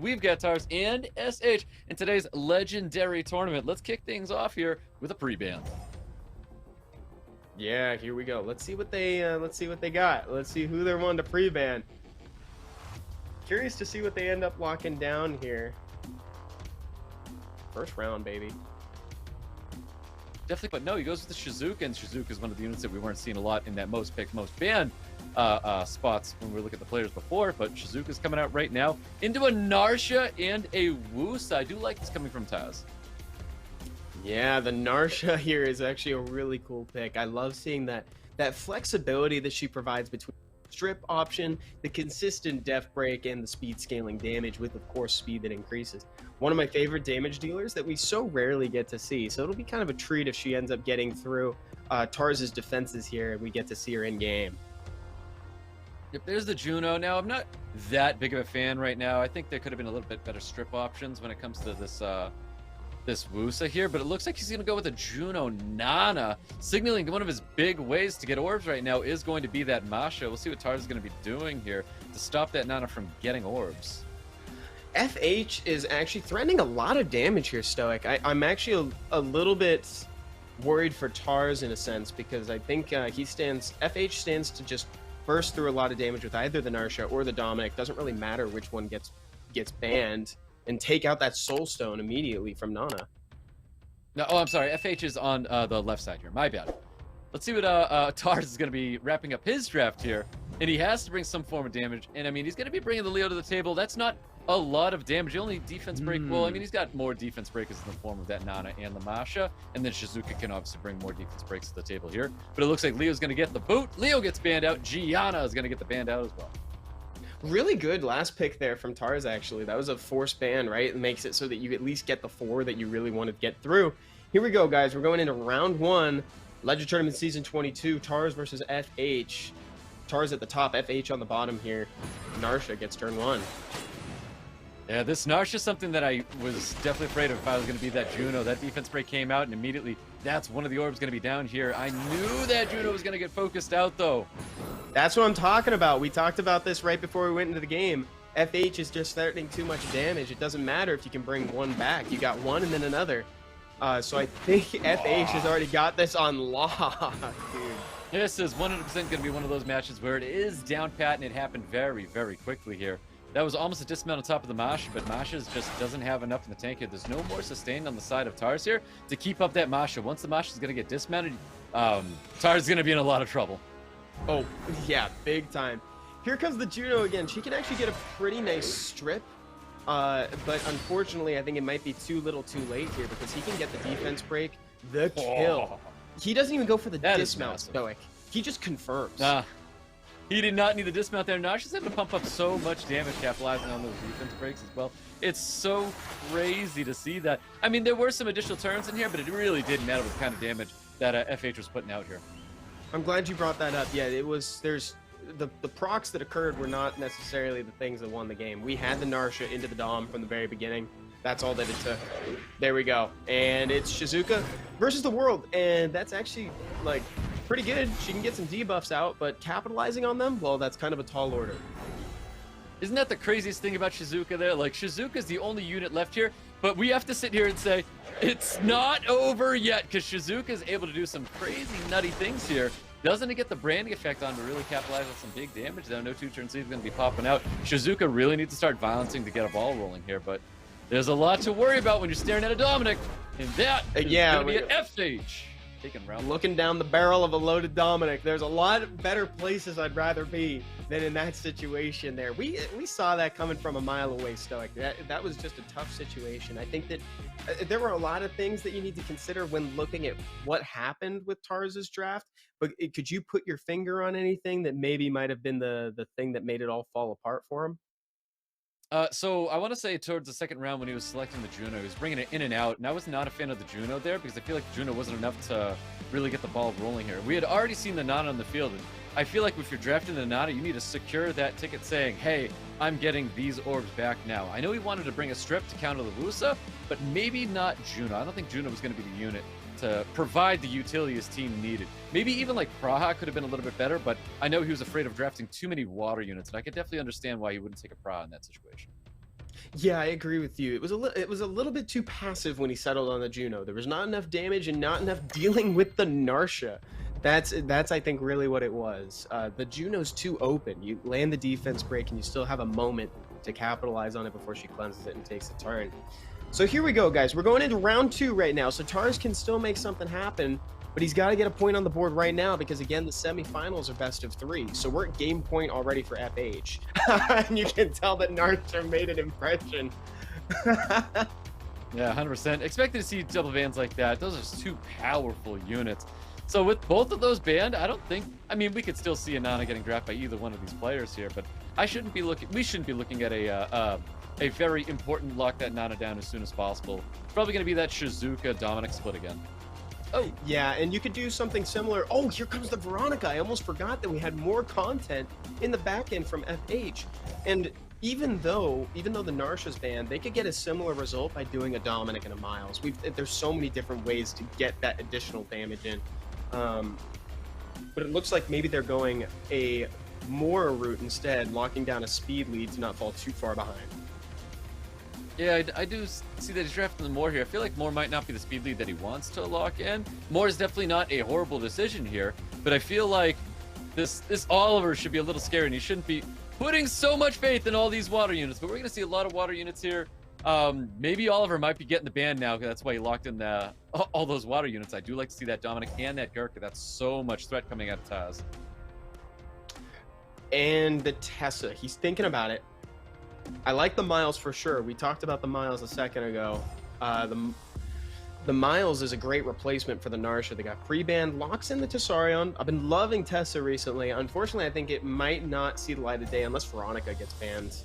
We've got TARS and SH in today's legendary tournament. Let's kick things off here with a pre-ban. Yeah, here we go. Let's see what they got. Let's see who they're wanting to pre-ban. Curious to see what they end up locking down here. First round, baby. Definitely, but no, he goes with the Shizuka, and Shizuka is one of the units that we weren't seeing a lot in that most picked, most banned spots when we look at the players before. But Shizuka's coming out right now into a Narsha and a Wusa. I do like this coming from Taz. Yeah, the Narsha here is actually a really cool pick. I love seeing that flexibility that she provides between strip option, the consistent def break, and the speed scaling damage with, of course, speed that increases. One of my favorite damage dealers that we so rarely get to see. So it'll be kind of a treat if she ends up getting through Tars's defenses here and we get to see her in game. If there's the Juno, now I'm not that big of a fan right now. I think there could have been a little bit better strip options when it comes to this Wusa here, but it looks like he's going to go with a Juno Nana, signaling one of his big ways to get orbs right now is going to be that Masha. We'll see what TARS is going to be doing here to stop that Nana from getting orbs. FH is actually threatening a lot of damage here, Stoic. I'm actually a little bit worried for TARS in a sense, because I think FH stands to just burst through a lot of damage with either the Narsha or the DOMINIC. Doesn't really matter which one gets banned, and take out that Soul Stone immediately from Nana. No, oh, I'm sorry. FH is on the left side here. My bad. Let's see what TARS is going to be wrapping up his draft here. And he has to bring some form of damage. And, I mean, he's going to be bringing the Leo to the table. That's not a lot of damage. The only defense break, well, I mean, he's got more defense breakers in the form of that Nana and the Masha. And then Shizuka can obviously bring more defense breaks to the table here. But it looks like Leo's going to get the boot. Leo gets banned out. Gianna is going to get the banned out as well. Really good last pick there from TARS, actually. That was a forced ban, right? It makes it so that you at least get the 4 that you really want to get through. Here we go, guys. We're going into round 1. Legend Tournament Season 22. TARS versus FH. TARS at the top, FH on the bottom here. Narsha gets turn 1. Yeah, this Narsha is something that I was definitely afraid of if I was going to be that Juno. That defense break came out, and immediately that's one of the orbs going to be down here. I knew that Juno was going to get focused out, though. That's what I'm talking about. We talked about this right before we went into the game. FH is just threatening too much damage. It doesn't matter if you can bring one back. You got one and then another. So I think FH has already got this on lock, dude. This is 100% going to be one of those matches where it is down pat, and it happened very, very quickly here. That was almost a dismount on top of the Masha, but Masha just doesn't have enough in the tank here. There's no more sustain on the side of TARS here to keep up that Masha. Once the Masha is going to get dismounted, TARS is going to be in a lot of trouble. Oh, yeah, big time. Here comes the Juno again. She can actually get a pretty nice strip, but unfortunately, I think it might be too little too late here, because he can get the defense break, the kill. He doesn't even go for the dismount, Stoic. He just confirms. He did not need the dismount there. Nasha's able to pump up so much damage capitalizing on those defense breaks as well. It's so crazy to see that. I mean, there were some additional turns in here, but it really didn't matter what kind of damage that FH was putting out here. I'm glad you brought that up. Yeah, there's the procs that occurred were not necessarily the things that won the game. We had the Narsha into the Dom from the very beginning. That's all that it took. There we go. And it's Shizuka versus the world. And that's actually, like, pretty good. She can get some debuffs out, but capitalizing on them, well, that's kind of a tall order. Isn't that the craziest thing about Shizuka there? Like, Shizuka's the only unit left here, but we have to sit here and say, it's not over yet, because Shizuka is able to do some crazy, nutty things here. Doesn't it get the branding effect on to really capitalize on some big damage, though? No 2-turn seed is going to be popping out. Shizuka really needs to start valencing to get a ball rolling here, but there's a lot to worry about when you're staring at a DOMINIC, and that is going to be an FH. Looking down the barrel of a loaded DOMINIC, there's a lot of better places I'd rather be than in that situation there. We saw that coming from a mile away, Stoic. That was just a tough situation. I think that there were a lot of things that you need to consider when looking at what happened with Tars's draft, but could you put your finger on anything that maybe might have been the thing that made it all fall apart for him? So I want to say towards the second round when he was selecting the Juno, he was bringing it in and out, and I was not a fan of the Juno there because I feel like the Juno wasn't enough to really get the ball rolling here. We had already seen the Nana on the field, and I feel like if you're drafting the Nana, you need to secure that ticket saying, hey, I'm getting these orbs back now. I know he wanted to bring a strip to counter the Wusa, but maybe not Juno. I don't think Juno was going to be the unit to provide the utility his team needed. Maybe even like Praha could have been a little bit better, but I know he was afraid of drafting too many water units, and I could definitely understand why he wouldn't take a Praha in that situation. Yeah, I agree with you. It was a little bit too passive when he settled on the Juno. There was not enough damage and not enough dealing with the Narsha. That's I think really what it was. The Juno's too open. You land the defense break and you still have a moment to capitalize on it before she cleanses it and takes a turn. So here we go, guys. We're going into round 2 right now. So TARS can still make something happen, but he's got to get a point on the board right now because, again, the semifinals are best of 3. So we're at game point already for FH. And you can tell that Narsha made an impression. Yeah, 100%. Expected to see double bans like that. Those are 2 powerful units. So with both of those banned, I mean, we could still see Anana getting drafted by either one of these players here, but we shouldn't be looking at a very important lock that Nana down as soon as possible. It's probably going to be that Shizuka Dominic split again. Oh, yeah, and you could do something similar. Oh, here comes the Veronica. I almost forgot that we had more content in the back end from FH. And even though the Narsha's banned, they could get a similar result by doing a Dominic and a Miles. There's so many different ways to get that additional damage in. But it looks like maybe they're going a Mora route instead, locking down a speed lead to not fall too far behind. Yeah, I do see that he's drafting the Moore here. I feel like Moore might not be the speed lead that he wants to lock in. Moore is definitely not a horrible decision here, but I feel like this Oliver should be a little scary, and he shouldn't be putting so much faith in all these water units. But we're going to see a lot of water units here. Maybe Oliver might be getting the ban now, because that's why he locked in all those water units. I do like to see that Dominic and that Gurkha. That's so much threat coming out of Taz. And the Tessa, he's thinking about it. I like the Miles for sure. We talked about the Miles a second ago. The Miles is a great replacement for the Narsha. They got pre-banned, locks in the Tessarion. I've been loving Tessa recently. Unfortunately, I think it might not see the light of day unless Veronica gets banned.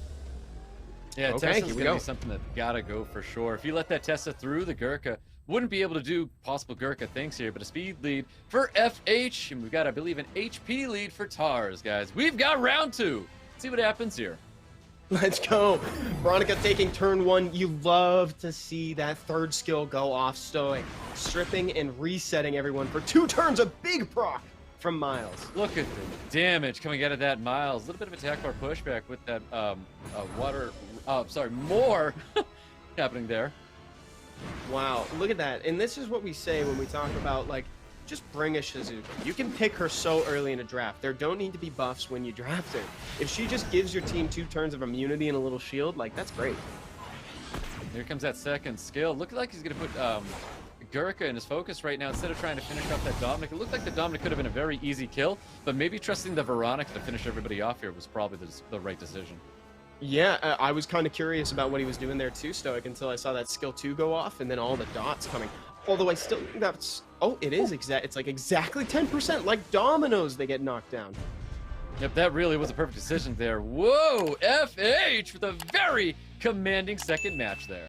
Yeah, Okay, Tessa's going to be something that gotta go for sure. If you let that Tessa through, the Gurkha wouldn't be able to do possible Gurkha things here, but a speed lead for FH, and we've got, I believe, an HP lead for TARS, guys. We've got round 2. Let's see what happens here. Let's go. Veronica taking turn 1. You love to see that third skill go off Stoic. Stripping and resetting everyone for 2 turns. A big proc from Miles. Look at the damage coming out of that Miles. A little bit of attack bar pushback with that more happening there. Wow, look at that. And this is what we say when we talk about, like, just bring a Shizuka. You can pick her so early in a draft. There don't need to be buffs when you draft her. If she just gives your team 2 turns of immunity and a little shield, like, that's great. Here comes that second skill. Looks like he's going to put Gurkha in his focus right now instead of trying to finish off that Dominic. It looked like the Dominic could have been a very easy kill, but maybe trusting the Veronica to finish everybody off here was probably the right decision. Yeah, I was kind of curious about what he was doing there too, Stoic, until I saw that skill 2 go off and then all the dots coming. Although I still think that's... Oh, it is exact. It's like exactly 10%, like dominoes, they get knocked down. Yep, that really was a perfect decision there. Whoa, FH with a very commanding second match there.